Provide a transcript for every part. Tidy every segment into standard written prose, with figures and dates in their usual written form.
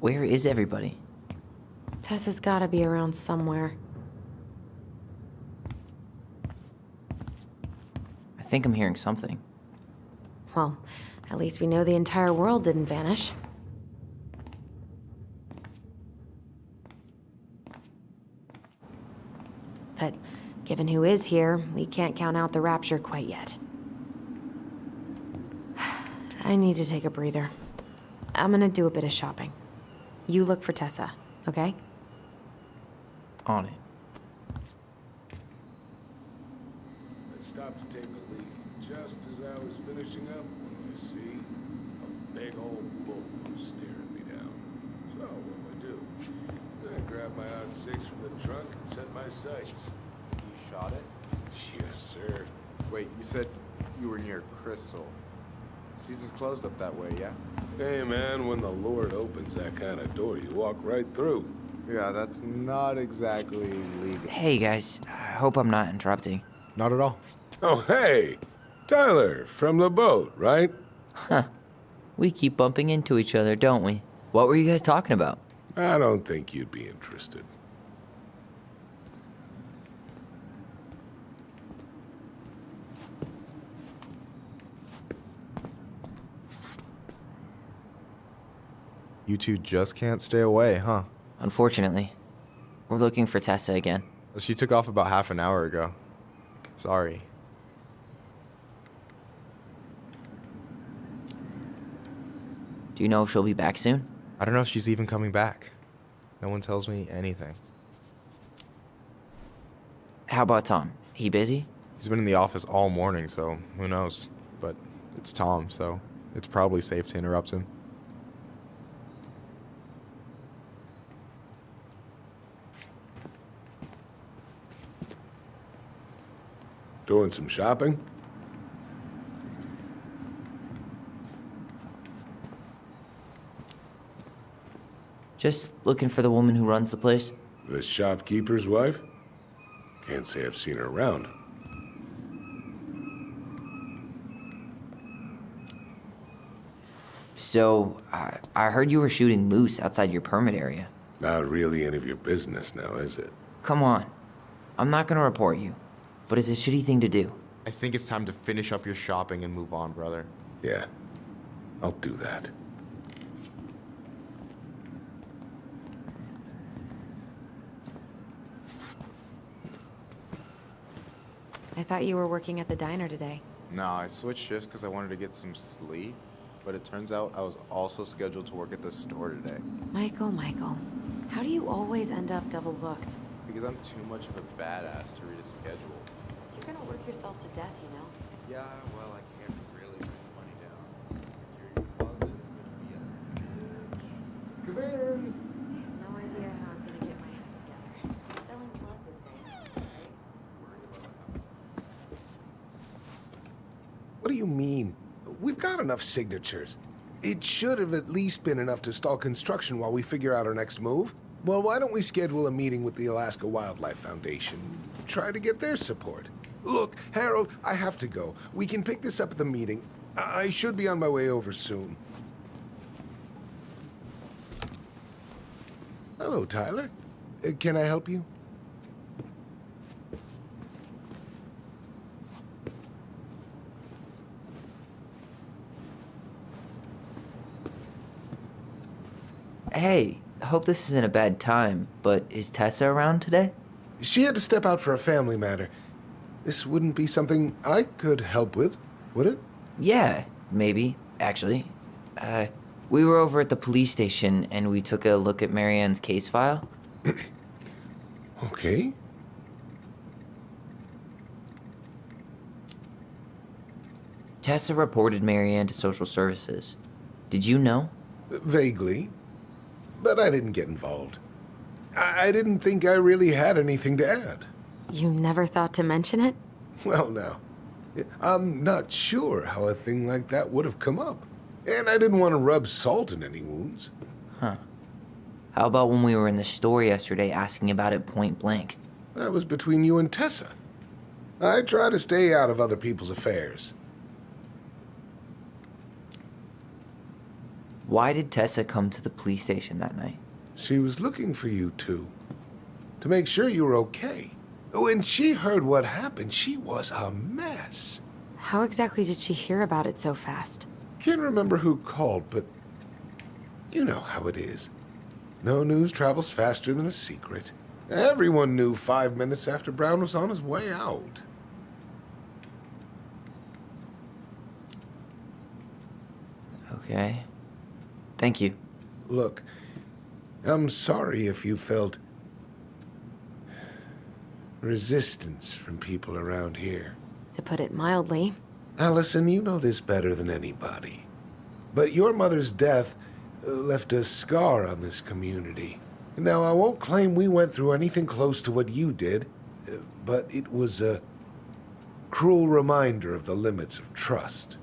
Where is everybody? Tessa's gotta be around somewhere. I think I'm hearing something. Well, at least we know the entire world didn't vanish. But given who is here, we can't count out the rapture quite yet. I need to take a breather. I'm gonna do a bit of shopping. You look for Tessa, okay? On it. I stopped to take a leak, and just as I was finishing up, you see, a big old bull was staring me down. So what do? I grabbed my odd six from the trunk and set my sights. You shot it? Yes, sir. Wait, you said you were near Crystal. Season's closed up that way, yeah? Hey, man, when the Lord opens that kind of door, you walk right through. Yeah, that's not exactly legal. Hey guys, I hope I'm not interrupting. Not at all. Oh, hey! Tyler, from the boat, right? Huh. We keep bumping into each other, don't we? What were you guys talking about? I don't think you'd be interested. You two just can't stay away, huh? Unfortunately, we're looking for Tessa again. She took off about half an hour ago. Sorry. Do you know if she'll be back soon? I don't know if she's even coming back. No one tells me anything. How about Tom? He busy? He's been in the office all morning, so who knows? But it's Tom, so it's probably safe to interrupt him. Doing some shopping? Just looking for the woman who runs the place. The shopkeeper's wife? Can't say I've seen her around. So, I heard you were shooting moose outside your permit area. Not really any of your business now, is it? Come on. I'm not gonna report you, but it's a shitty thing to do. I think it's time to finish up your shopping and move on, brother. Yeah, I'll do that. I thought you were working at the diner today. Nah, I switched shifts because I wanted to get some sleep, but it turns out I was also scheduled to work at the store today. Michael, how do you always end up double booked? Because I'm too much of a badass to read a schedule. You're gonna work yourself to death, you know? Yeah, well, I can't really put money down. The security closet is gonna be a bitch. Come in. I have no idea how I'm gonna get my act together. Selling blood's involved, right? What do you mean? We've got enough signatures. It should have at least been enough to stall construction while we figure out our next move. Well, why don't we schedule a meeting with the Alaska Wildlife Foundation? Try to get their support. Look, Harold, I have to go. We can pick this up at the meeting. I should be on my way over soon. Hello, Tyler. Can I help you? Hey, I hope this isn't a bad time, but is Tessa around today? She had to step out for a family matter. This wouldn't be something I could help with, would it? Yeah, maybe, actually. We were over at the police station and we took a look at Marianne's case file. Okay. Tessa reported Marianne to social services. Did you know? Vaguely. But I didn't get involved. I didn't think I really had anything to add. You never thought to mention it? Well, now, I'm not sure how a thing like that would have come up. And I didn't want to rub salt in any wounds. Huh. How about when we were in the store yesterday asking about it point blank? That was between you and Tessa. I try to stay out of other people's affairs. Why did Tessa come to the police station that night? She was looking for you two, to make sure you were okay. When she heard what happened, she was a mess. How exactly did she hear about it so fast? Can't remember who called, but you know how it is. No news travels faster than a secret. Everyone knew 5 minutes after Brown was on his way out. Okay. Thank you. Look, I'm sorry if you felt resistance from people around here. To put it mildly. Allison, you know this better than anybody. But your mother's death left a scar on this community. Now, I won't claim we went through anything close to what you did, but it was a cruel reminder of the limits of trust.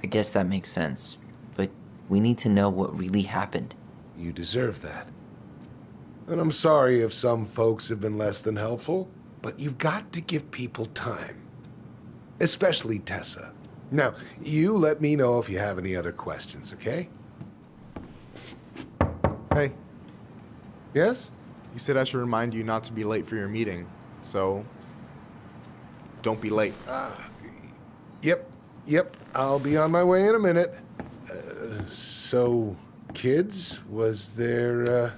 I guess that makes sense, but we need to know what really happened. You deserve that. And I'm sorry if some folks have been less than helpful, but you've got to give people time. Especially Tessa. Now, you let me know if you have any other questions, okay? Hey, Yes? you said I should remind you not to be late for your meeting, so don't be late. Yep. I'll be on my way in a minute. So, kids, was there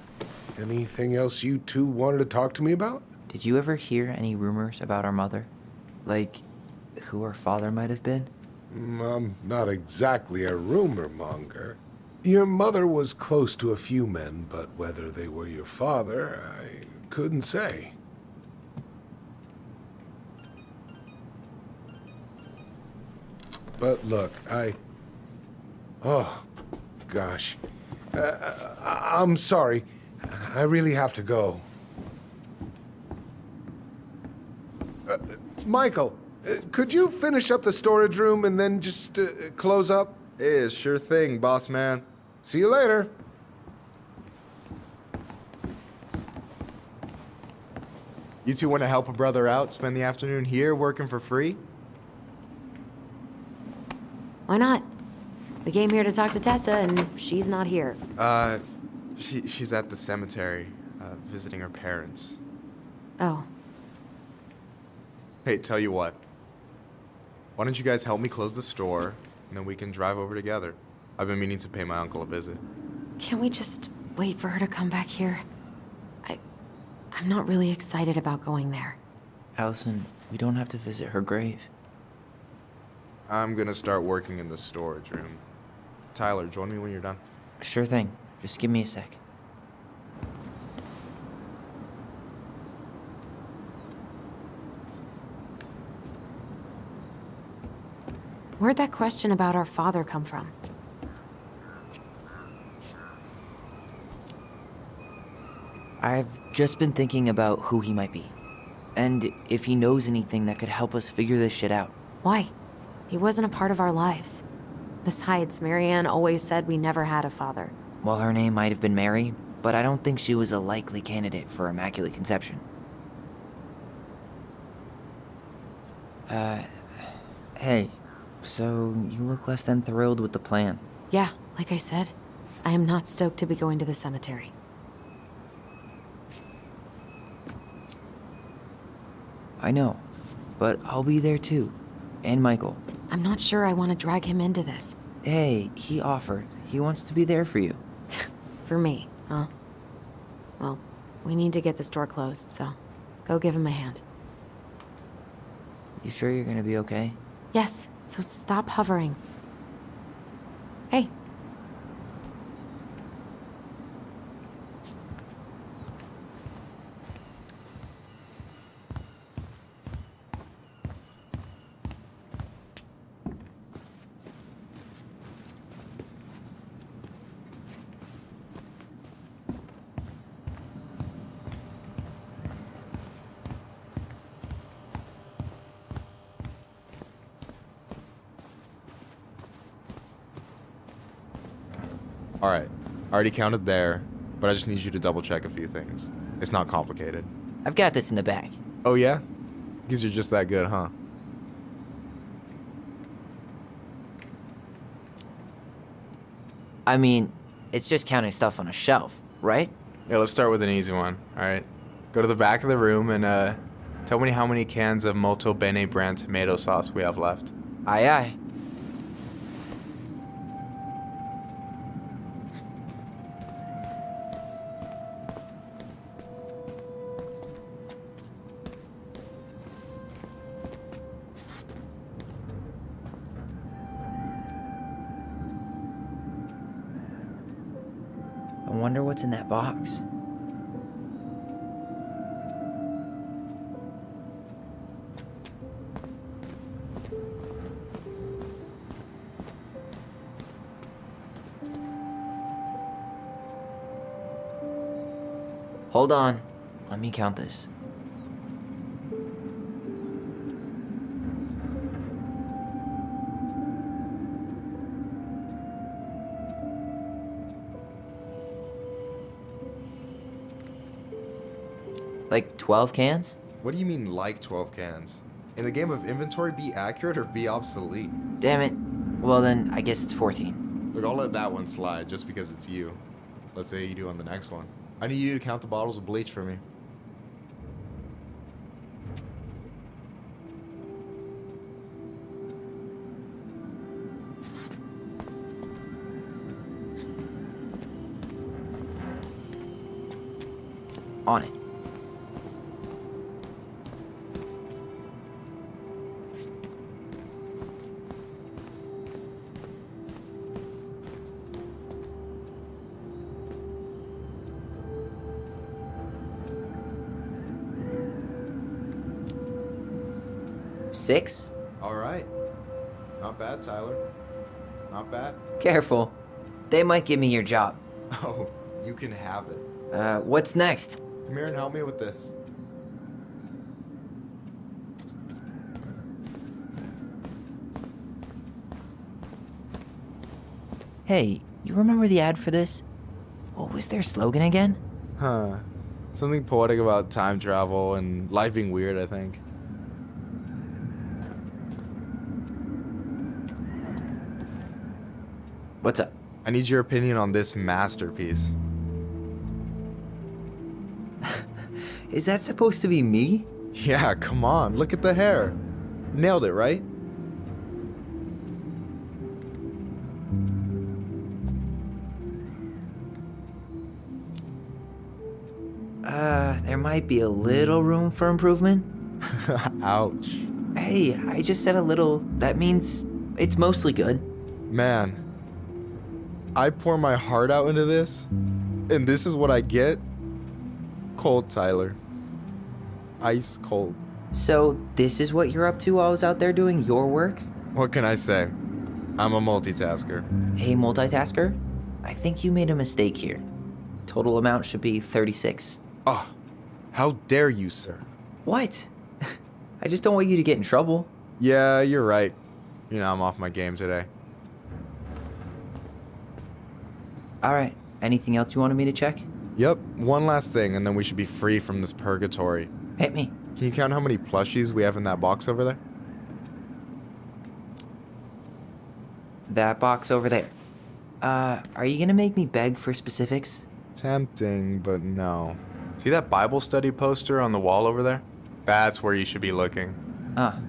anything else you two wanted to talk to me about? Did you ever hear any rumors about our mother? Like, who our father might have been? I'm not exactly a rumor monger. Your mother was close to a few men, but whether they were your father, I couldn't say. But look, oh, gosh. I'm sorry. I really have to go. Michael, could you finish up the storage room and then just close up? Yeah, sure thing, boss man. See you later. You two want to help a brother out, spend the afternoon here working for free? Why not? We came here to talk to Tessa, and she's not here. She's at the cemetery, visiting her parents. Oh, Hey, tell you what. Why don't you guys help me close the store, and then we can drive over together? I've been meaning to pay my uncle a visit. can't we just wait for her to come back here? I'm not really excited about going there. Allison, we don't have to visit her grave. I'm gonna start working in the storage room. Tyler, join me when you're done. Sure thing. Just give me a sec. Where'd that question about our father come from? I've just been thinking about who he might be. And if he knows anything that could help us figure this shit out. Why? He wasn't a part of our lives. Besides, Marianne always said we never had a father. Well, her name might have been Mary, but I don't think she was a likely candidate for Immaculate Conception. Hey, so you look less than thrilled with the plan. Yeah, like I said, I am not stoked to be going to the cemetery. I know, but I'll be there too. And Michael. I'm not sure I want to drag him into this. Hey, he offered. He wants to be there for you. For me, huh? Well, we need to get the store closed, so go give him a hand. You sure you're gonna be okay? Yes, so stop hovering. Hey. All right, already counted there. but I just need you to double check a few things. It's not complicated. I've got this in the bag. Oh yeah? Because you're just that good, huh? I mean, it's just counting stuff on a shelf, right? Yeah, let's start with an easy one, alright? Go to the back of the room and tell me how many cans of Molto Bene brand tomato sauce we have left. Aye, aye. I wonder what's in that box. Hold on. Let me count this. Like 12 cans? What do you mean like 12 cans? In the game of inventory, be accurate or be obsolete. Damn it. Well then, I guess it's 14. Look, I'll let that one slide just because it's you. Let's say you do on the next one. I need you to count the bottles of bleach for me. On it. Six? All right. Not bad, Tyler. Not bad. Careful. They might give me your job. Oh, you can have it. What's next? Come here and help me with this. Hey, you remember the ad for this? What was their slogan again? Huh. Something poetic about time travel and life being weird, I think. What's up? I need your opinion on this masterpiece. Is that supposed to be me? Yeah, come on. Look at the hair. Nailed it, right? There might be a little room for improvement. Ouch. Hey, I just said a little. That means it's mostly good. Man, I pour my heart out into this, and this is what I get? Cold, Tyler. Ice cold. So, this is what you're up to while I was out there doing your work? What can I say? I'm a multitasker. Hey, multitasker. I think you made a mistake here. Total amount should be 36. Oh, how dare you, sir? What? I just don't want you to get in trouble. Yeah, you're right. You know, I'm off my game today. Alright, anything else you wanted me to check? Yep, one last thing, and then we should be free from this purgatory. Hit me. Can you count how many plushies we have in that box over there? That box over there. Are you gonna make me beg for specifics? Tempting, but no. See that Bible study poster on the wall over there? That's where you should be looking. Ah,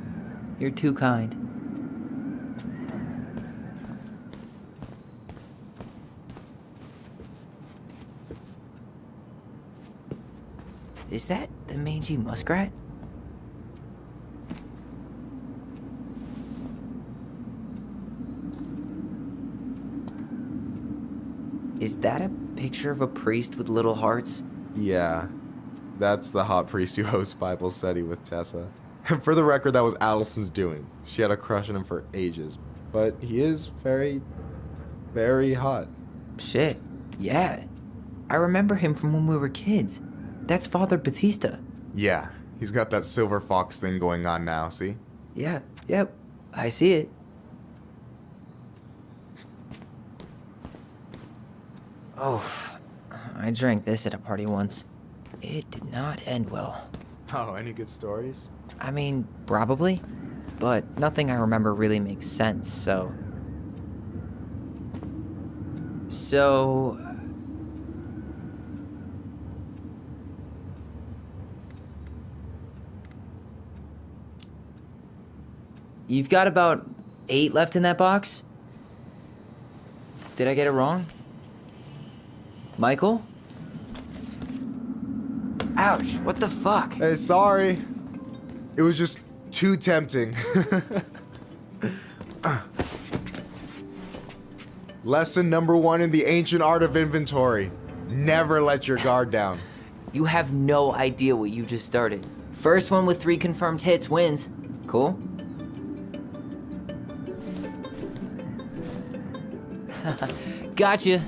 you're too kind. Is that the mangy muskrat? Is that a picture of a priest with little hearts? Yeah, that's the hot priest who hosts Bible study with Tessa. And for the record, that was Allison's doing. She had a crush on him for ages. But he is very, very hot. Shit, yeah. I remember him from when we were kids. That's Father Batista. Yeah, he's got that silver fox thing going on now, see? Yeah, yep, I see it. Oh, I drank this at a party once. It did not end well. Oh, any good stories? I mean, probably. But nothing I remember really makes sense, so... You've got about 8 left in that box? Did I get it wrong? Michael? Ouch, what the fuck? Hey, sorry. It was just too tempting. Lesson number 1 in the ancient art of inventory. Never let your guard down. You have no idea what you just started. First one with 3 confirmed hits wins. Cool? Gotcha.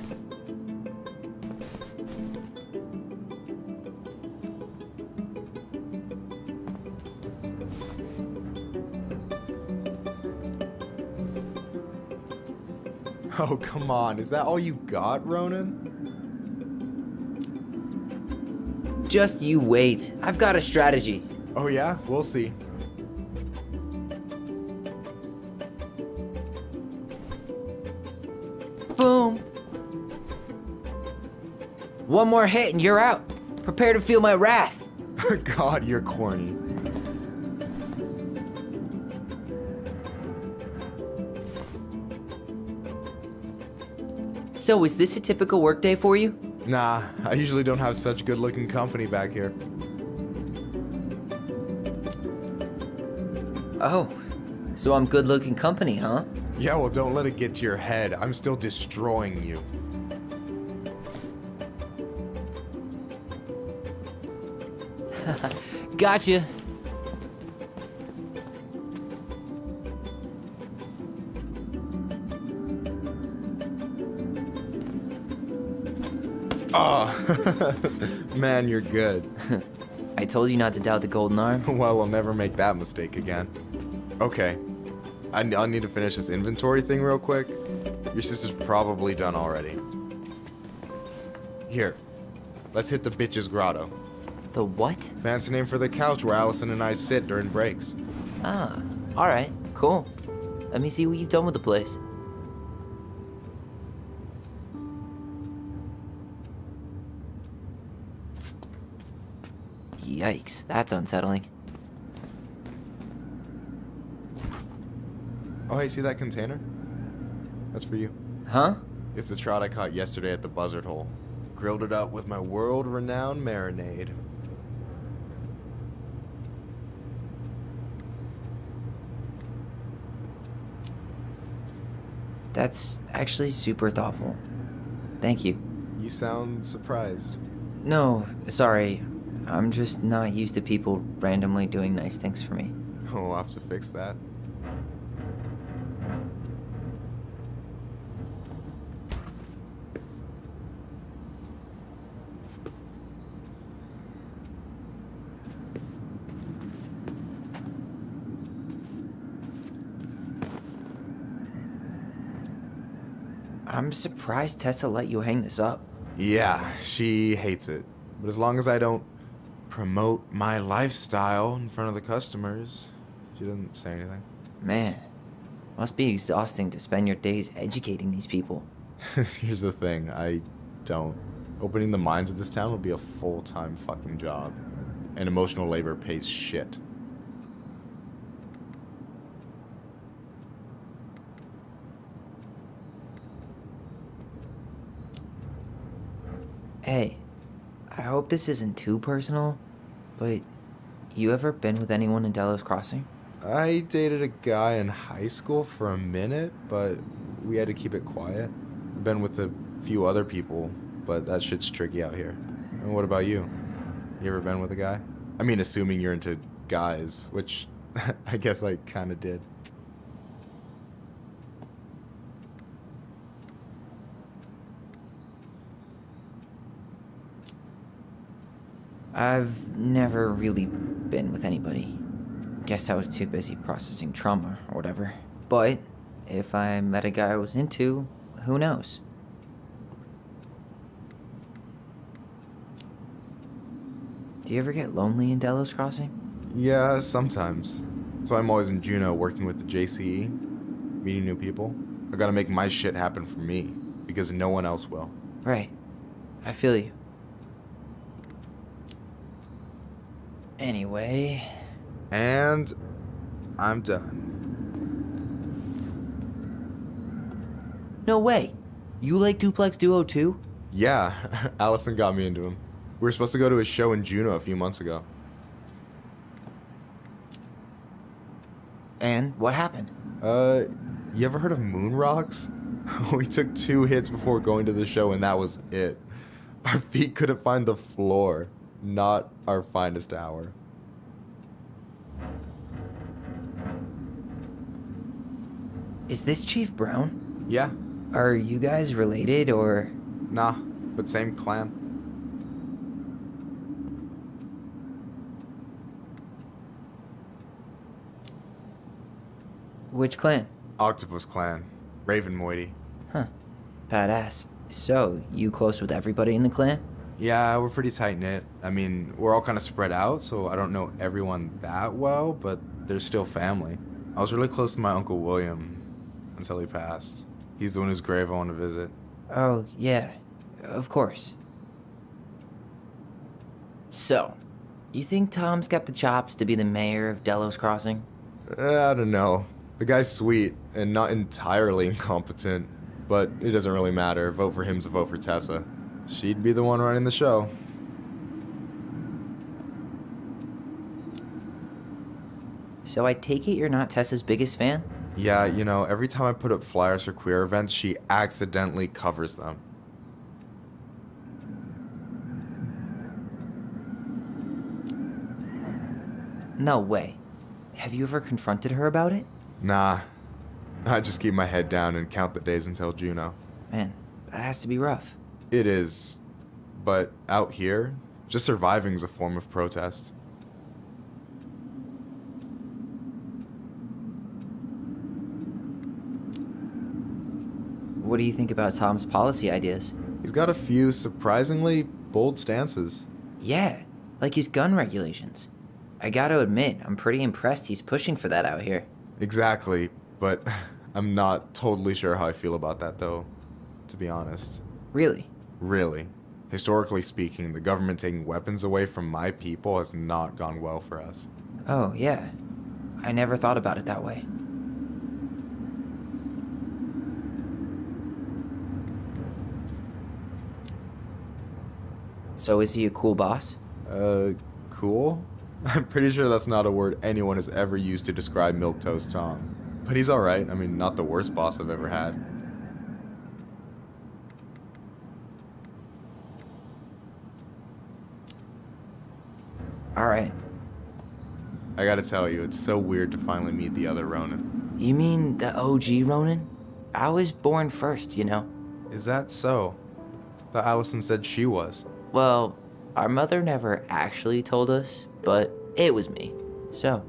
Oh, come on. Is that all you got, Ronan? Just you wait. I've got a strategy. Oh, yeah? We'll see. Boom. One more hit and you're out. Prepare to feel my wrath. God, you're corny. So, is this a typical workday for you? Nah, I usually don't have such good-looking company back here. Oh, so I'm good-looking company, huh? Yeah, well, don't let it get to your head. I'm still destroying you. Gotcha. Oh, man, you're good. I told you not to doubt the golden arm. Well, I'll never make that mistake again. Okay, I'll need to finish this inventory thing real quick. Your sister's probably done already. Here, let's hit the bitch's grotto. The what? Fancy name for the couch where Allison and I sit during breaks. Ah, alright, cool. Let me see what you've done with the place. Yikes, that's unsettling. Oh, hey, see that container? That's for you. Huh? It's the trout I caught yesterday at the buzzard hole. Grilled it up with my world-renowned marinade. That's actually super thoughtful. Thank you. You sound surprised. No, sorry. I'm just not used to people randomly doing nice things for me. Oh, we'll have to fix that. I'm surprised Tessa let you hang this up. Yeah, she hates it. But as long as I don't promote my lifestyle in front of the customers, she doesn't say anything. Man, must be exhausting to spend your days educating these people. Here's the thing, I don't. Opening the mines of this town would be a full-time fucking job. And emotional labor pays shit. Hey, I hope this isn't too personal, but you ever been with anyone in Delos Crossing? I dated a guy in high school for a minute, but we had to keep it quiet. I've been with a few other people, but that shit's tricky out here. And what about you? You ever been with a guy? I mean, assuming you're into guys, which I guess I kind of did. I've never really been with anybody. Guess I was too busy processing trauma or whatever. But if I met a guy I was into, who knows? Do you ever get lonely in Delos Crossing? Yeah, sometimes. So I'm always in Juneau working with the JCE, meeting new people. I gotta make my shit happen for me, because no one else will. Right. I feel you. Anyway... And I'm done. No way! You like Duplex Duo too? Yeah, Allison got me into him. We were supposed to go to a show in Juneau a few months ago. And what happened? You ever heard of Moon Rocks? We took 2 hits before going to the show and that was it. Our feet couldn't find the floor. Not our finest hour. Is this Chief Brown? Yeah, Are you guys related, or...? nah, but same clan. Which clan? Octopus clan. Raven Moiety. Huh. Badass. So, you close with everybody in the clan? Yeah, we're pretty tight-knit. I mean, we're all kind of spread out, so I don't know everyone that well, but they're still family. I was really close to my Uncle William until he passed. He's the one whose grave I want to visit. Oh, yeah. Of course. So, you think Tom's got the chops to be the mayor of Delos Crossing? I don't know. The guy's sweet and not entirely incompetent, but it doesn't really matter. Vote for him's a vote for Tessa. She'd be the one running the show. So I take it you're not Tessa's biggest fan? Yeah, you know, every time I put up flyers for queer events, she accidentally covers them. No way. Have you ever confronted her about it? Nah, I just keep my head down and count the days until Juneau. Man, that has to be rough. It is, but out here, just surviving is a form of protest. What do you think about Tom's policy ideas? He's got a few surprisingly bold stances. Yeah, like his gun regulations. I gotta admit, I'm pretty impressed he's pushing for that out here. Exactly, but I'm not totally sure how I feel about that though, to be honest. Really? Really. Historically speaking, the government taking weapons away from my people has not gone well for us. Oh, yeah. I never thought about it that way. So is he a cool boss? Cool? I'm pretty sure that's not a word anyone has ever used to describe Milquetoast Tom. But he's alright. I mean, not the worst boss I've ever had. Alright. I gotta tell you, it's so weird to finally meet the other Ronin. You mean the OG Ronin? I was born first, you know? Is that so? Thought Allison said she was. Well, our mother never actually told us, but it was me. So,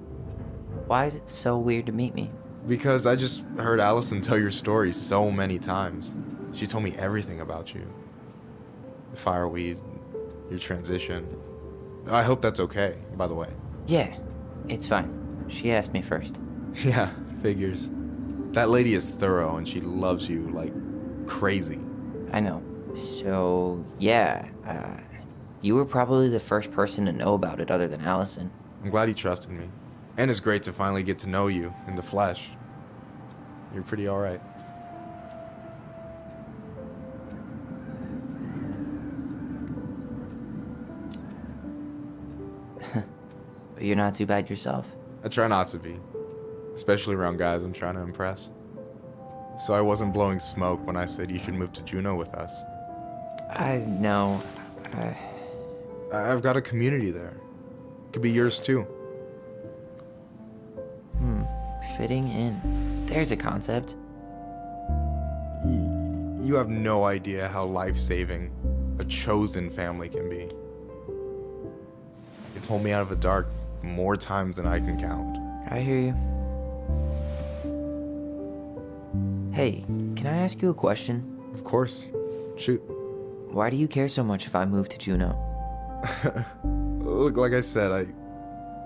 why is it so weird to meet me? Because I just heard Allison tell your story so many times. She told me everything about you. Fireweed, your transition. I hope that's okay, by the way. Yeah, it's fine. She asked me first. Yeah, figures. That lady is thorough and she loves you like crazy. I know. So, yeah, you were probably the first person to know about it other than Allison. I'm glad he trusted me. And it's great to finally get to know you in the flesh. You're pretty alright. But you're not too bad yourself. I try not to be. Especially around guys I'm trying to impress. So I wasn't blowing smoke when I said you should move to Juneau with us. I know. I've got a community there. Could be yours too. Fitting in. There's a concept. You have no idea how life-saving a chosen family can be. It pulled me out of the dark more times than I can count. I hear you. Hey, can I ask you a question? Of course. Shoot. Why do you care so much if I move to Juneau? Look, like I said,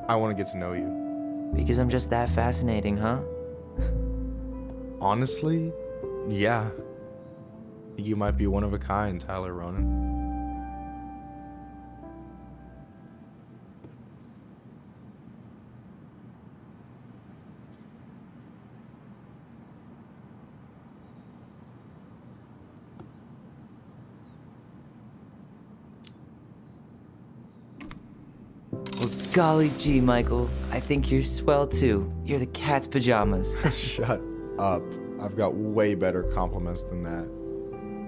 I want to get to know you. Because I'm just that fascinating, huh? Honestly, yeah. I think you might be one of a kind, Tyler Ronan. Well, golly gee, Michael. I think you're swell too. You're the cat's pajamas. Shut up. I've got way better compliments than that.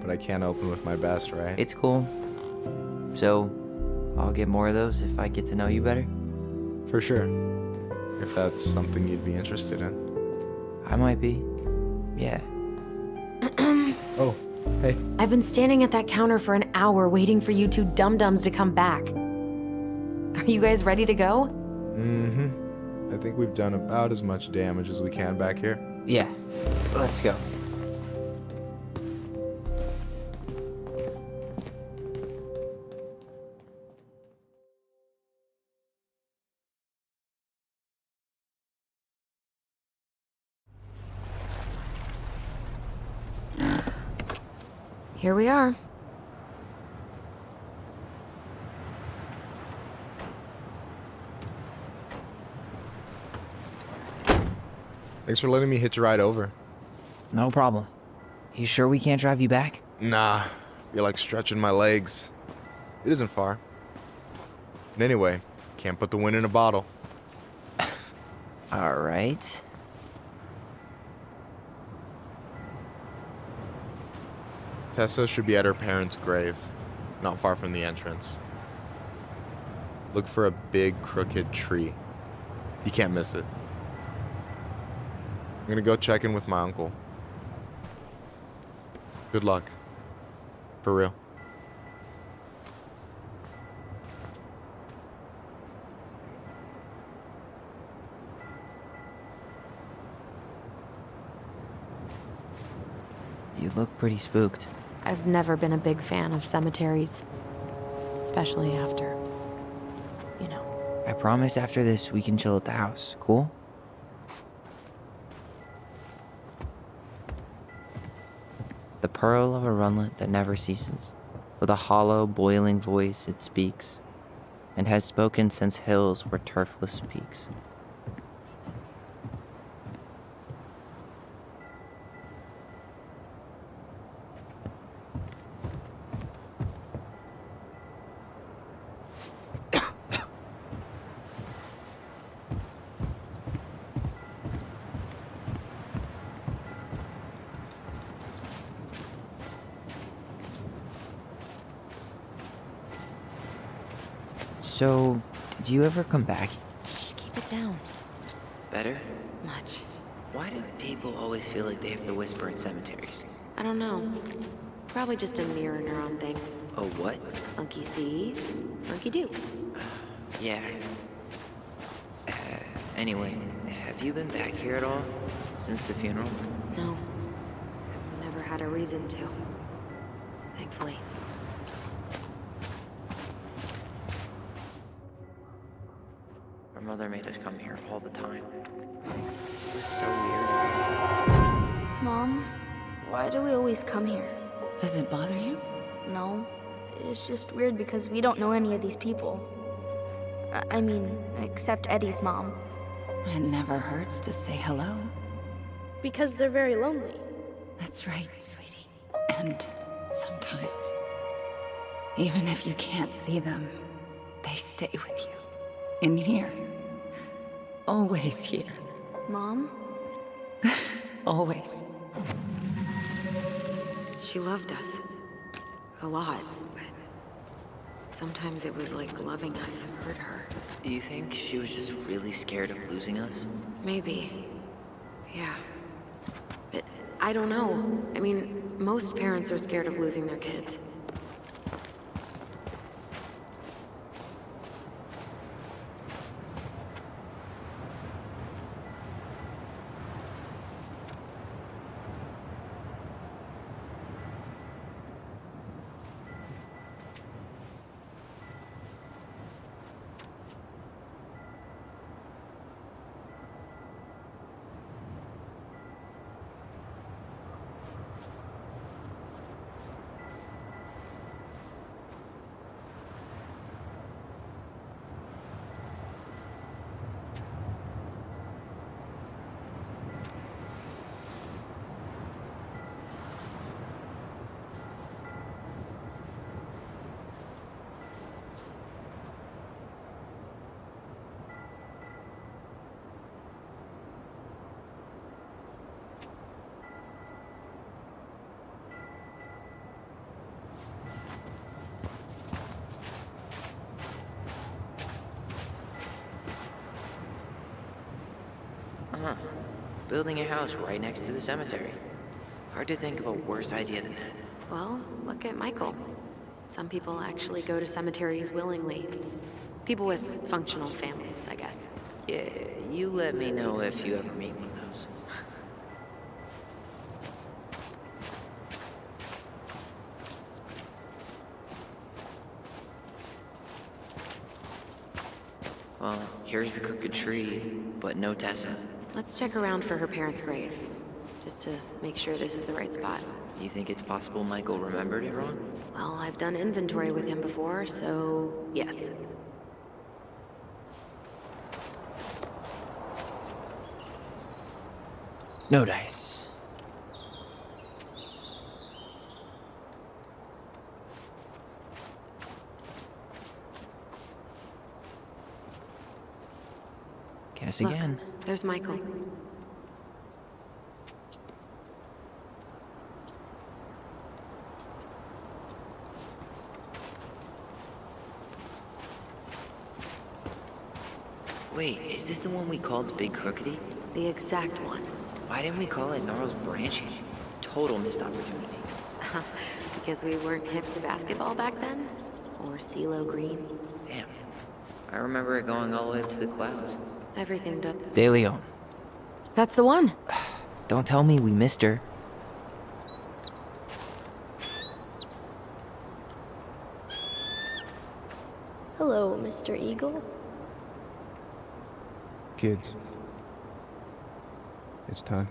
But I can't open with my best, right? It's cool. So, I'll get more of those if I get to know you better. For sure. If that's something you'd be interested in. I might be. Yeah. Oh, hey. I've been standing at that counter for an hour waiting for you two dum-dums to come back. Are you guys ready to go? Mm-hmm. I think we've done about as much damage as we can back here. Yeah. Let's go. Here we are. Thanks for letting me hitch a ride over. No problem. You sure we can't drive you back? Nah, you're like stretching my legs. It isn't far. And anyway, can't put the wind in a bottle. All right. Tessa should be at her parents' grave, not far from the entrance. Look for a big crooked tree. You can't miss it. I'm gonna go check in with my uncle. Good luck. For real. You look pretty spooked. I've never been a big fan of cemeteries. Especially after, you know. I promise after this we can chill at the house. Cool? The pearl of a runlet that never ceases. With a hollow, boiling voice it speaks, and has spoken since hills were turfless peaks. So, did you ever come back? Shh, keep it down. Better? Much. Why do people always feel like they have to whisper in cemeteries? I don't know. Probably just a mirror neuron thing. Oh, what? Monkey see, monkey do. Yeah. Anyway, have you been back here at all? Since the funeral? No. I've never had a reason to. Thankfully. Our mother made us come here all the time. It was so weird. Mom, why do we always come here? Does it bother you? No, it's just weird because we don't know any of these people. I mean, except Eddie's mom. It never hurts to say hello. Because they're very lonely. That's right, sweetie. And sometimes, even if you can't see them, they stay with you. In here. Always here. Mom? Always. She loved us. A lot, but sometimes it was like loving us hurt her. Do you think she was just really scared of losing us? Maybe. Yeah. But I don't know. I mean, most parents are scared of losing their kids. Uh-huh. Building a house right next to the cemetery. Hard to think of a worse idea than that. Well, look at Michael. Some people actually go to cemeteries willingly. People with functional families, I guess. Yeah, you let me know if you ever meet one of those. Well, here's the crooked tree, but no Tessa. Let's check around for her parents' grave, just to make sure this is the right spot. You think it's possible Michael remembered it wrong? Well, I've done inventory with him before, so yes. No dice. Guess Look, again. there's Michael. Wait, is this the one we called Big Crookedy? The exact one. Why didn't we call it Gnarls Branching? Total missed opportunity. Because we weren't hip to basketball back then? Or CeeLo Green? Damn. I remember it going all the way up to the clouds. Everything does. De Leon. That's the one! Don't tell me we missed her. Hello, Mr. Eagle. Kids, it's time.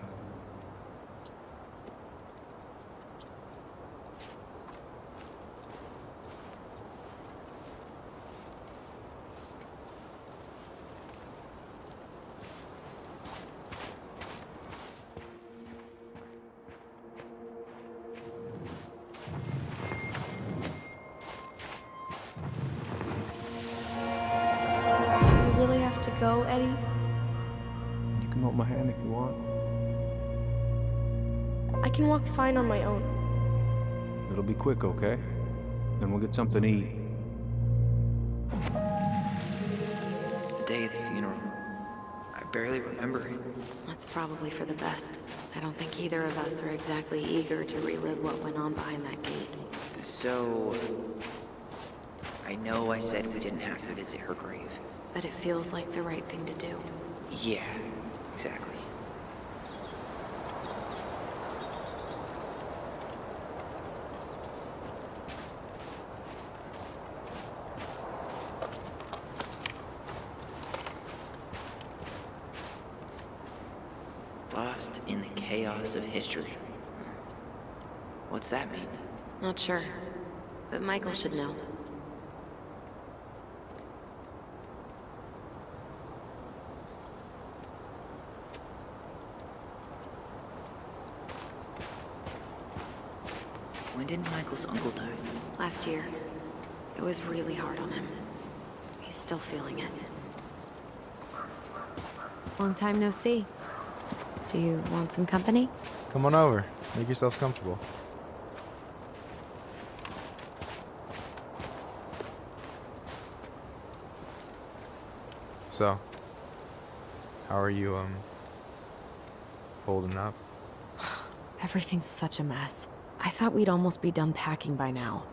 You really have to go, Eddie? You can hold my hand if you want. I can walk fine on my own. It'll be quick, okay? Then we'll get something to eat. The day of the funeral. I barely remember it. That's probably for the best. I don't think either of us are exactly eager to relive what went on behind that gate. So... I know I said we didn't have to visit her grave. But it feels like the right thing to do. Yeah, exactly. Lost in the chaos of history. What's that mean? Not sure. But Michael should know. When did Michael's uncle die? Last year. It was really hard on him. He's still feeling it. Long time no see. Do you want some company? Come on over. Make yourselves comfortable. So, how are you, holding up? Everything's such a mess. I thought we'd almost be done packing by now.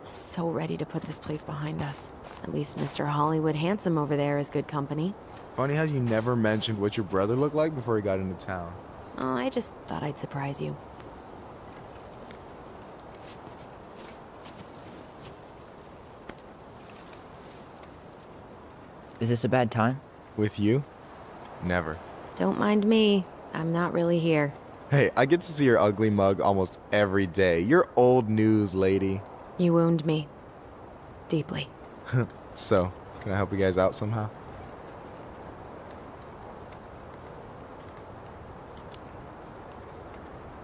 I'm so ready to put this place behind us. At least Mr. Hollywood Handsome over there is good company. Funny how you never mentioned what your brother looked like before he got into town. Oh, I just thought I'd surprise you. Is this a bad time? With you? Never. Don't mind me. I'm not really here. Hey, I get to see your ugly mug almost every day. You're old news, lady. You wound me. Deeply. So, can I help you guys out somehow?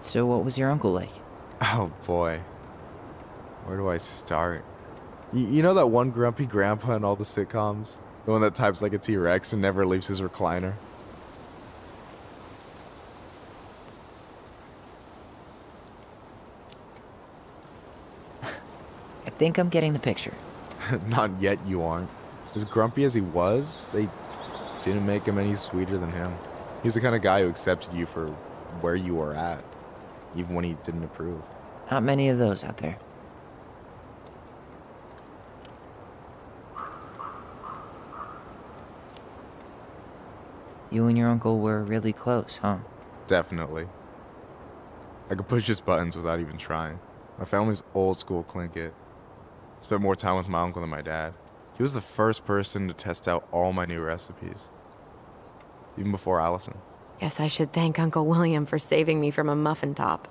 So what was your uncle like? Oh boy. Where do I start? You know that one grumpy grandpa in all the sitcoms? The one that types like a T-Rex and never leaves his recliner? I think I'm getting the picture. Not yet, you aren't. As grumpy as he was, they didn't make him any sweeter than him. He's the kind of guy who accepted you for where you were at, even when he didn't approve. Not many of those out there. You and your uncle were really close, huh? Definitely. I could push his buttons without even trying. My family's old school Tlingit. Spent more time with my uncle than my dad. He was the first person to test out all my new recipes. Even before Allison. Guess I should thank Uncle William for saving me from a muffin top.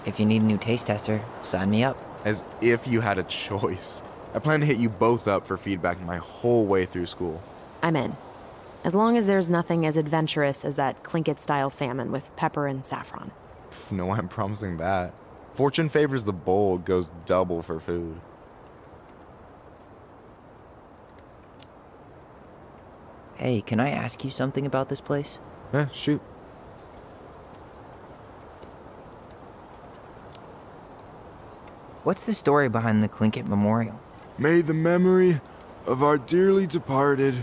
If you need a new taste tester, sign me up. As if you had a choice. I plan to hit you both up for feedback my whole way through school. I'm in. As long as there's nothing as adventurous as that Tlingit-style salmon with pepper and saffron. Pff, no, I'm promising that. Fortune favors the bold, goes double for food. Hey, can I ask you something about this place? Shoot. What's the story behind the Tlingit Memorial? May the memory of our dearly departed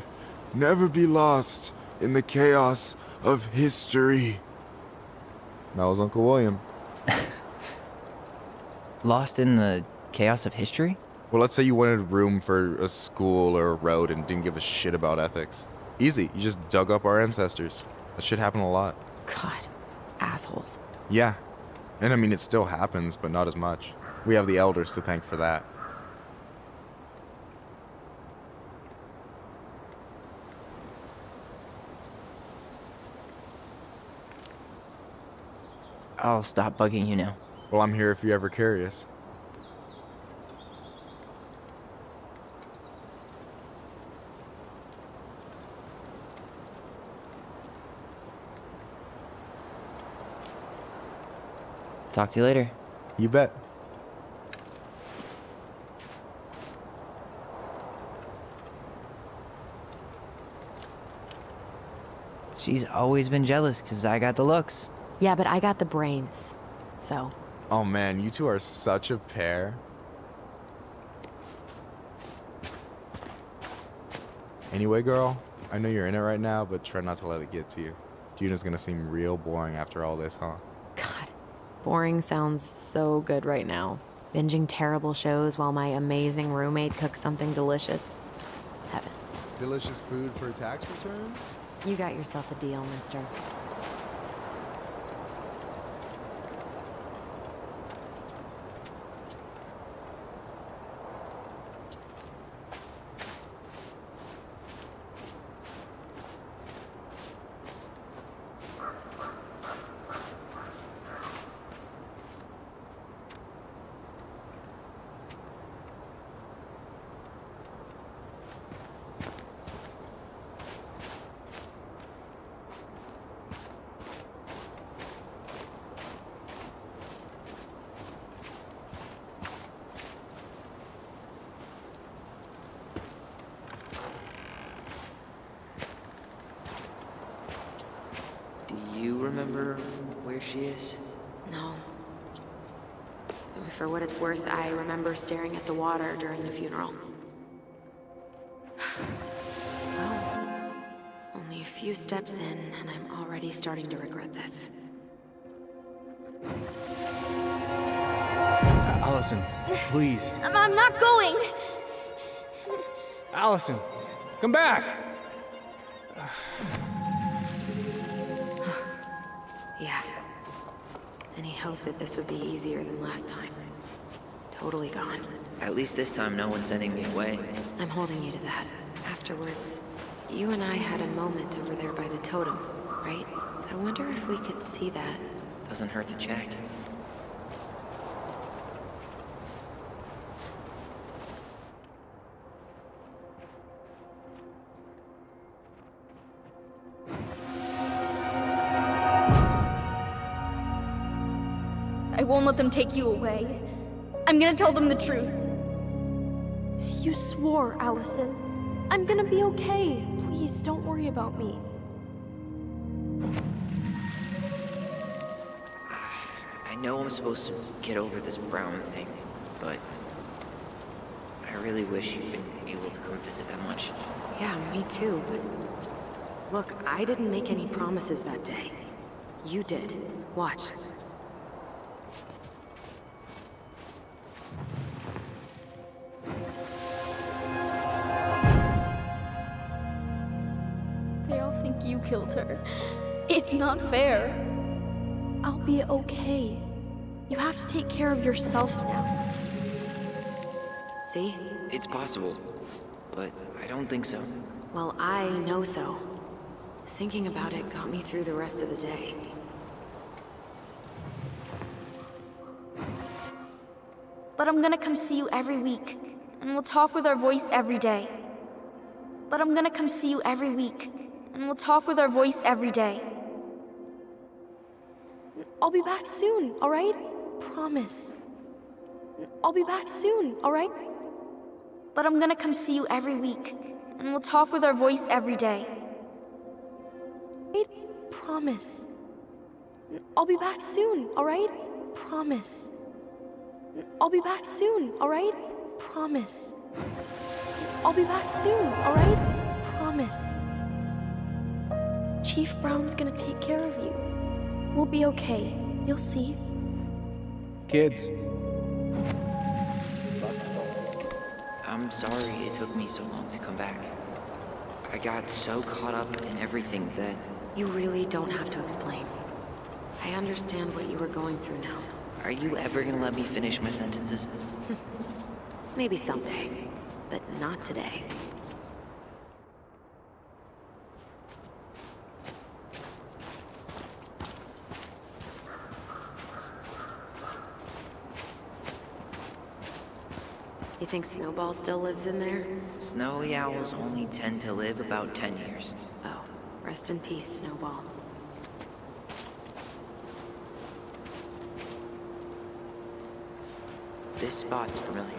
never be lost in the chaos of history. That was Uncle William. Lost in the chaos of history? Well, let's say you wanted room for a school or a road and didn't give a shit about ethics. Easy, you just dug up our ancestors. That shit happened a lot. God, assholes. Yeah, and I mean, it still happens, but not as much. We have the elders to thank for that. I'll stop bugging you now. Well, I'm here if you're ever curious. Talk to you later. You bet. She's always been jealous because I got the looks. Yeah, but I got the brains. So, Oh man, you two are such a pair. Anyway, girl, I know you're in it right now, but try not to let it get to you. Juna's gonna seem real boring after all this, huh? God, boring sounds so good right now. Binging terrible shows while my amazing roommate cooks something delicious. Heaven. Delicious food for tax returns? You got yourself a deal, mister. Do you remember where she is? No. For what it's worth, I remember staring at the water during the funeral. Well, only a few steps in, and I'm already starting to regret this. Allison, please. I'm not going! Allison, come back! Yeah. Any hope that this would be easier than last time? Totally gone. At least this time no one's sending me away. I'm holding you to that. Afterwards, you and I had a moment over there by the totem, right? I wonder if we could see that. Doesn't hurt to check. I won't let them take you away. I'm gonna tell them the truth. You swore, Allison. I'm gonna be okay. Please, don't worry about me. I know I'm supposed to get over this Brown thing, but I really wish you'd been able to come visit that much. Yeah, me too, but... Look, I didn't make any promises that day. You did. Watch. They all think you killed her. It's not fair. I'll be okay. You have to take care of yourself now. See? It's possible, but I don't think so. Well, I know so. Thinking about it got me through the rest of the day. But I'm gonna come see you every week, and we'll talk with our voice every day. But I'm gonna come see you every week, and we'll talk with our voice every day. I'll be back soon, alright? Promise. I'll be back soon, alright? But I'm gonna come see you every week, and we'll talk with our voice every day. Promise. I'll be back soon, alright? Promise. I'll be back soon, alright? Promise. I'll be back soon, alright? Promise. Chief Brown's gonna take care of you. We'll be okay. You'll see. Kids. I'm sorry it took me so long to come back. I got so caught up in everything that... You really don't have to explain. I understand what you were going through now. Are you ever gonna let me finish my sentences? Maybe someday, but not today. You think Snowball still lives in there? Snowy owls only tend to live about 10 years. Oh, rest in peace, Snowball. This spot's familiar.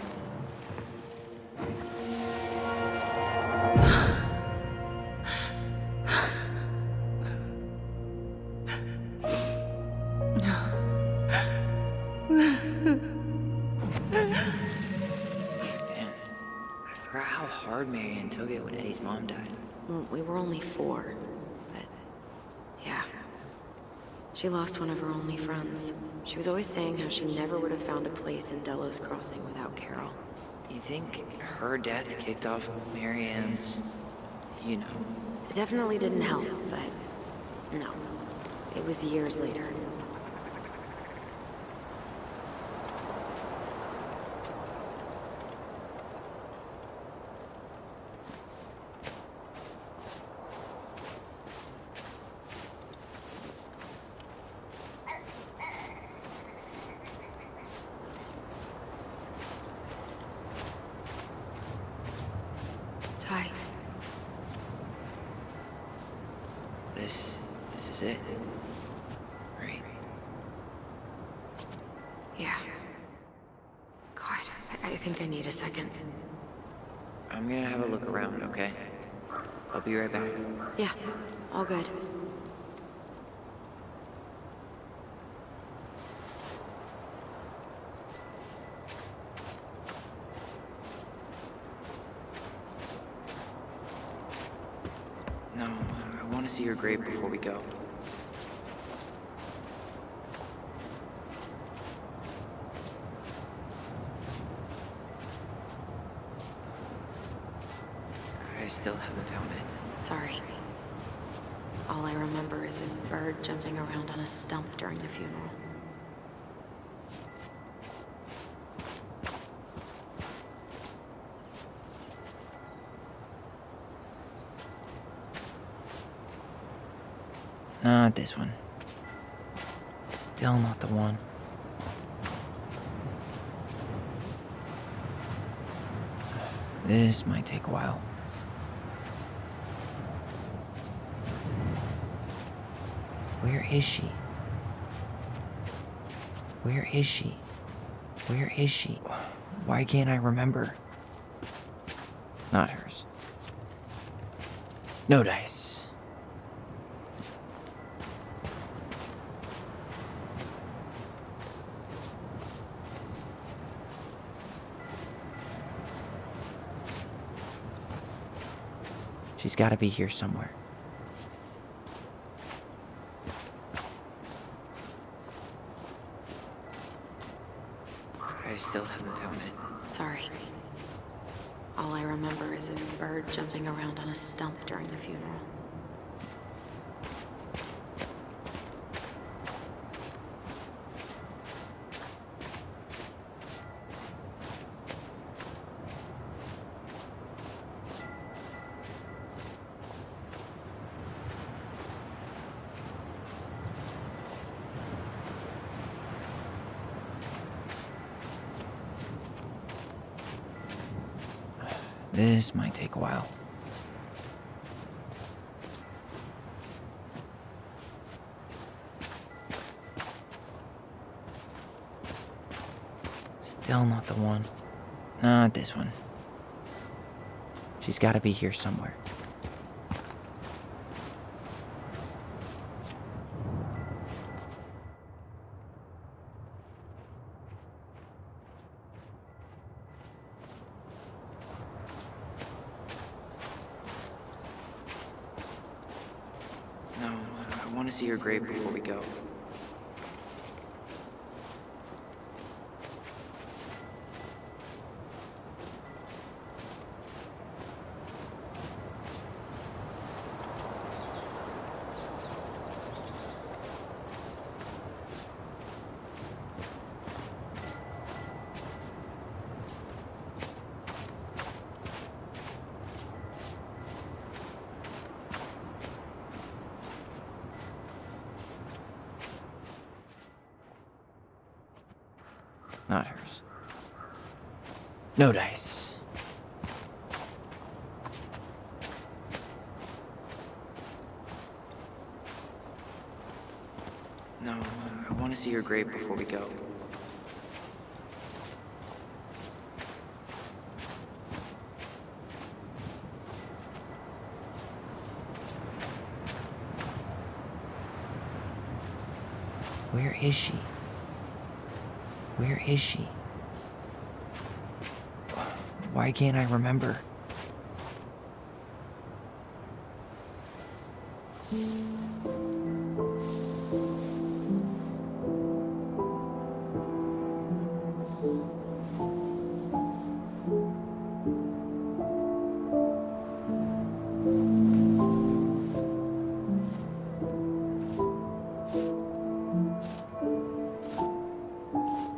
I forgot how hard Marianne took it when Eddie's mom died. Well, we were only 4, but yeah. She lost one of her only friends. She was always saying how she never would have found a place in Delos Crossing without Carol. You think her death kicked off Marianne's, you know? It definitely didn't help, but no. It was years later. Ty. This is it. Right? Yeah. God, I think I need a second. I'm gonna have a look around, okay? I'll be right back. Yeah, all good. No, I want to see your grave before we go. I still haven't found it. Sorry. All I remember is a bird jumping around on a stump during the funeral. Not this one. Still not the one. This might take a while. Where is she? Where is she? Where is she? Why can't I remember? Not hers. No dice. She's gotta be here somewhere. I still haven't found it. Sorry. All I remember is a bird jumping around on a stump during the funeral. This might take a while. Still not the one. Not this one. She's gotta be here somewhere. No, I want to see her grave before we go. Not hers. No dice. No, I want to see her grave before we go. Where is she? Where is she? Why can't I remember?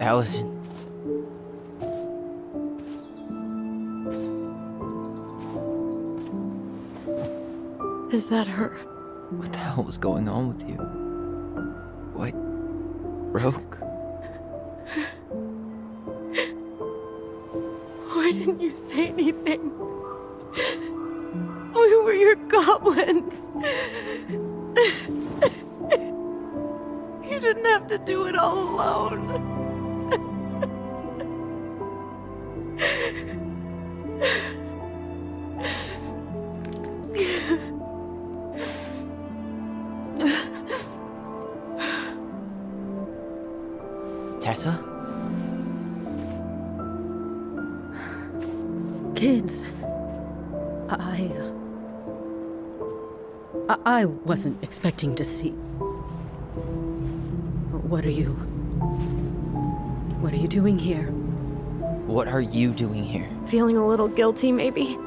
Allison. Is that her? What the hell was going on with you? What broke? Why didn't you say anything? We were your goblins. You didn't have to do it all alone. Tessa? Kids, I wasn't expecting to see. What are you doing here? What are you doing here? Feeling a little guilty, maybe?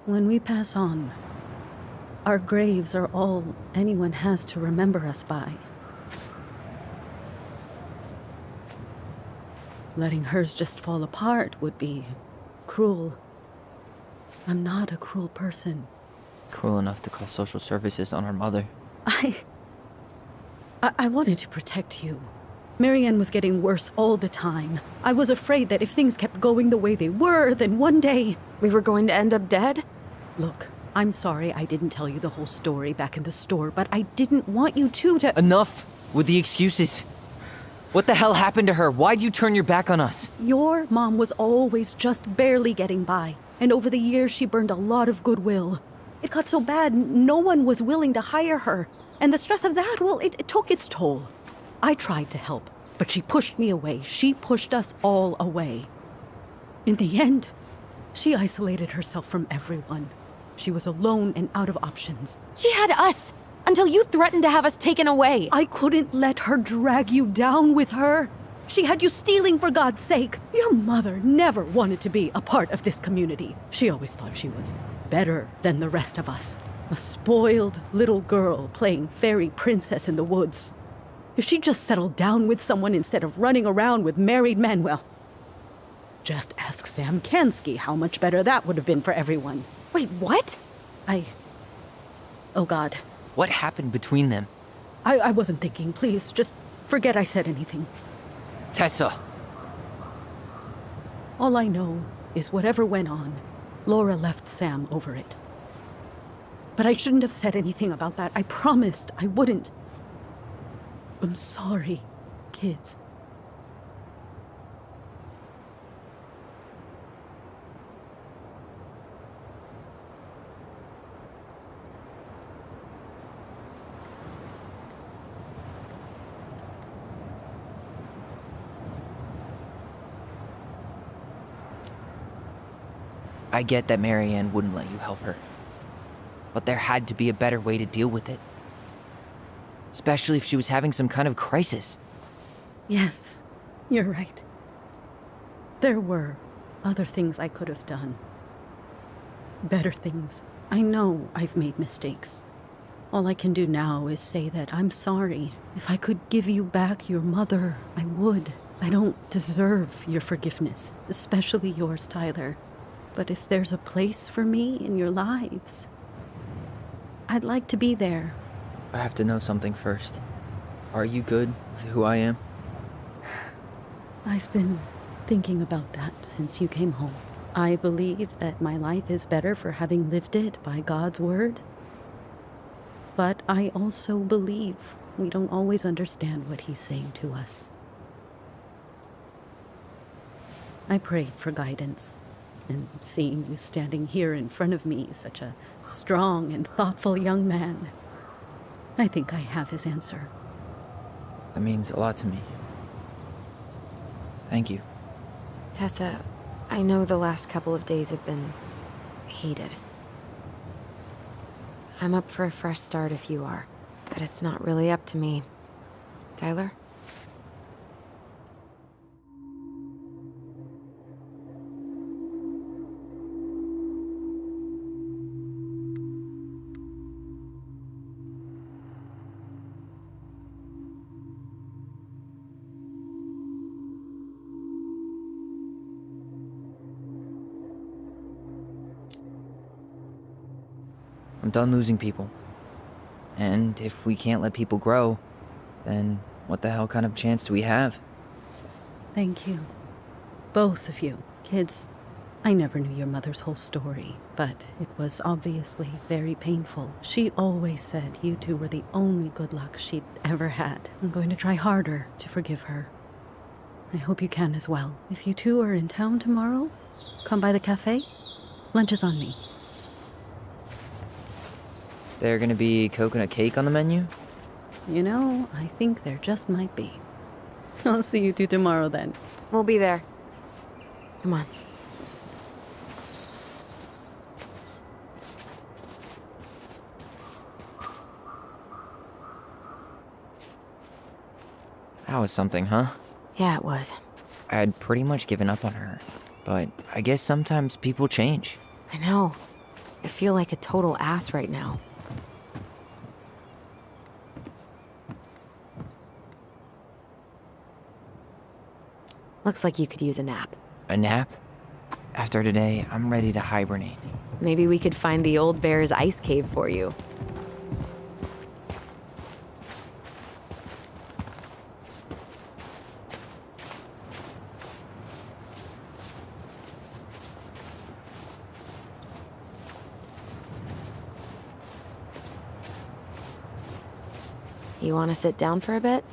When we pass on, our graves are all anyone has to remember us by. Letting hers just fall apart would be cruel. I'm not a cruel person. Cruel enough to call social services on our mother. I wanted to protect you. Marianne was getting worse all the time. I was afraid that if things kept going the way they were, then one day... We were going to end up dead? Look, I'm sorry I didn't tell you the whole story back in the store, but I didn't want you to... Enough with the excuses. What the hell happened to her? Why'd you turn your back on us? Your mom was always just barely getting by, and over the years she burned a lot of goodwill. It got so bad, no one was willing to hire her, and the stress of that, well, it took its toll. I tried to help, but she pushed me away. She pushed us all away. In the end, she isolated herself from everyone. She was alone and out of options. She had us until you threatened to have us taken away. I couldn't let her drag you down with her. She had you stealing for God's sake. Your mother never wanted to be a part of this community. She always thought she was better than the rest of us. A spoiled little girl playing fairy princess in the woods. If she just settled down with someone instead of running around with married men, well, just ask Sam Kansky how much better that would have been for everyone. Wait, what? Oh God. What happened between them? I wasn't thinking. Please, just forget I said anything. Tessa! All I know is whatever went on, Laura left Sam over it. But I shouldn't have said anything about that. I promised I wouldn't. I'm sorry, kids. I get that Marianne wouldn't let you help her. But there had to be a better way to deal with it. Especially if she was having some kind of crisis. Yes, you're right. There were other things I could have done. Better things. I know I've made mistakes. All I can do now is say that I'm sorry. If I could give you back your mother, I would. I don't deserve your forgiveness, especially yours, Tyler. But if there's a place for me in your lives, I'd like to be there. I have to know something first. Are you good with who I am? I've been thinking about that since you came home. I believe that my life is better for having lived it by God's word. But I also believe we don't always understand what he's saying to us. I prayed for guidance, and seeing you standing here in front of me, such a strong and thoughtful young man, I think I have his answer. That means a lot to me. Thank you. Tessa, I know the last couple of days have been hated. I'm up for a fresh start if you are, but it's not really up to me. Tyler? I'm done losing people. And if we can't let people grow, then what the hell kind of chance do we have? Thank you. Both of you. Kids, I never knew your mother's whole story, but it was obviously very painful. She always said you two were the only good luck she'd ever had. I'm going to try harder to forgive her. I hope you can as well. If you two are in town tomorrow, come by the cafe. Lunch is on me. There gonna be coconut cake on the menu? You know, I think there just might be. I'll see you two tomorrow then. We'll be there. Come on. That was something, huh? Yeah, it was. I had pretty much given up on her, but I guess sometimes people change. I know. I feel like a total ass right now. Looks like you could use a nap. A nap? After today, I'm ready to hibernate. Maybe we could find the old bear's ice cave for you. You want to sit down for a bit?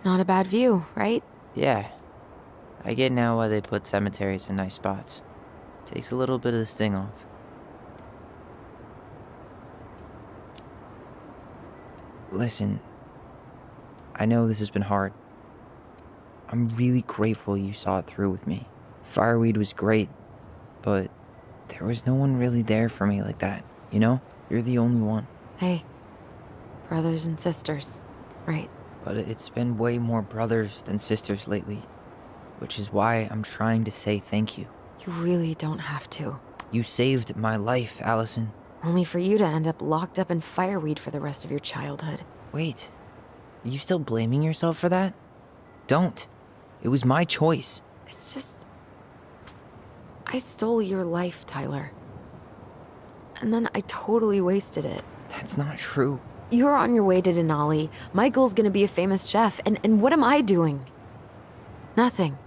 Not a bad view, right? Yeah. I get now why they put cemeteries in nice spots. Takes a little bit of the sting off. Listen, I know this has been hard. I'm really grateful you saw it through with me. Fireweed was great, but there was no one really there for me like that, you know? You're the only one. Hey, brothers and sisters, right? But it's been way more brothers than sisters lately, which is why I'm trying to say thank you. You really don't have to. You saved my life, Allison. Only for you to end up locked up in fireweed for the rest of your childhood. Wait, are you still blaming yourself for that? Don't. It was my choice. It's just... I stole your life, Tyler. And then I totally wasted it. That's not true. You're on your way to Denali. Michael's gonna be a famous chef, and what am I doing? Nothing.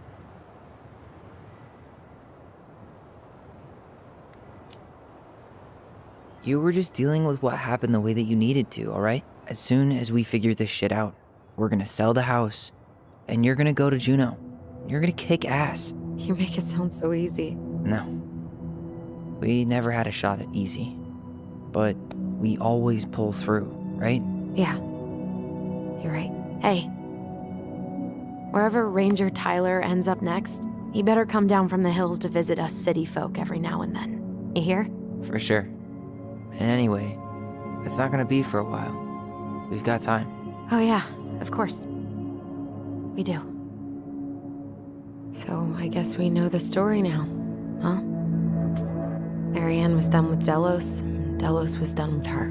You were just dealing with what happened the way that you needed to, alright? As soon as we figure this shit out, we're gonna sell the house, and you're gonna go to Juneau. You're gonna kick ass. You make it sound so easy. No. We never had a shot at easy. But we always pull through, right? Yeah. You're right. Hey. Wherever Ranger Tyler ends up next, he better come down from the hills to visit us city folk every now and then. You hear? For sure. And anyway, it's not gonna be for a while. We've got time. Oh yeah, of course. We do. So I guess we know the story now, huh? Marianne was done with Delos, and Delos was done with her.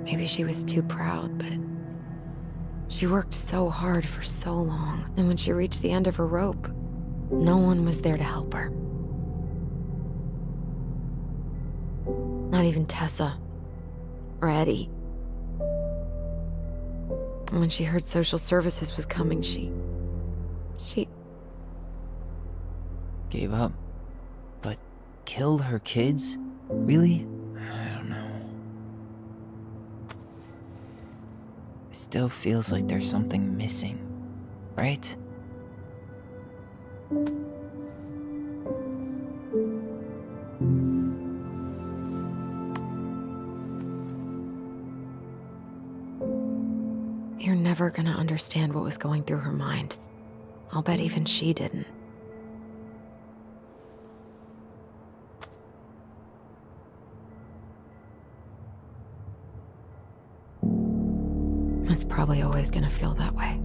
Maybe she was too proud, but she worked so hard for so long, and when she reached the end of her rope, no one was there to help her. Not even Tessa or Eddie. And when she heard social services was coming, she Gave up. But killed her kids? Really? I don't know. It still feels like there's something missing, right? You're never gonna understand what was going through her mind. I'll bet even she didn't. It's probably always gonna feel that way.